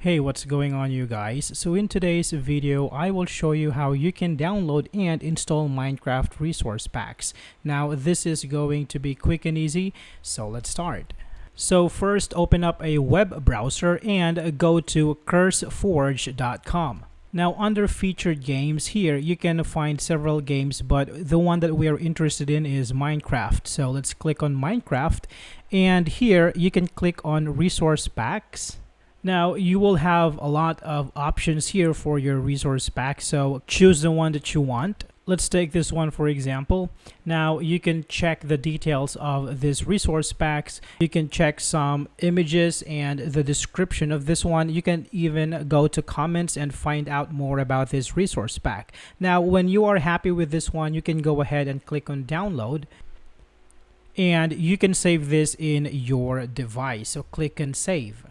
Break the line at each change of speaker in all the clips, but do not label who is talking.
Hey, what's going on you guys? So in today's video, I will show you how you can download and install Minecraft resource packs. Now this is going to be quick and easy, so let's start. So first open up a web browser and go to curseforge.com. Now under featured games here, you can find several games, but the one that we are interested in is Minecraft. So let's click on Minecraft, and here you can click on resource packs. Now you will have a lot of options here for your resource pack, so choose the one that you want. Let's take this one for example. Now you can check the details of this resource packs. You can check some images and the description of this one. You can even go to comments and find out more about this resource pack. Now when you are happy with this one, you can go ahead and click on download, and you can save this in your device. So click on save.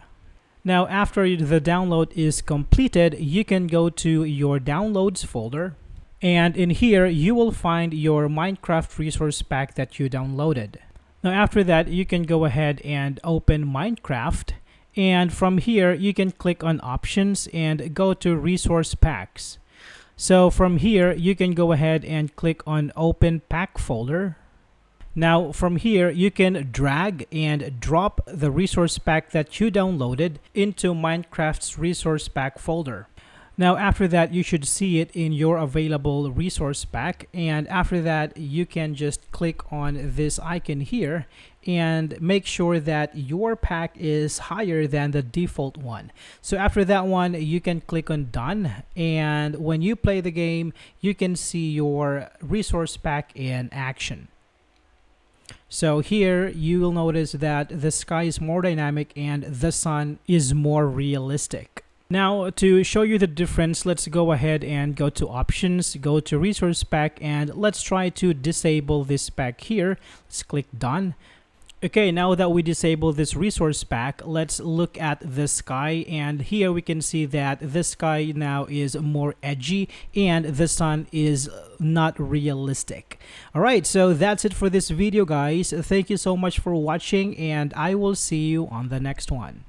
Now after the download is completed, you can go to your downloads folder, and in here you will find your Minecraft resource pack that you downloaded. Now after that, you can go ahead and open Minecraft, and from here you can click on options and go to resource packs. So from here you can go ahead and click on open pack folder. Now from here you can drag and drop the resource pack that you downloaded into Minecraft's resource pack folder. Now after that, you should see it in your available resource pack, and after that you can just click on this icon here and make sure that your pack is higher than the default one. So after that one, you can click on done, and when you play the game you can see your resource pack in action. So here you will notice that the sky is more dynamic and the sun is more realistic. Now to show you the difference, let's go ahead and go to options, go to resource pack, and let's try to disable this pack here. Let's click done. Okay, now that we disable this resource pack, let's look at the sky, and here we can see that the sky now is more edgy and the sun is not realistic. Alright, so that's it for this video guys. Thank you so much for watching, and I will see you on the next one.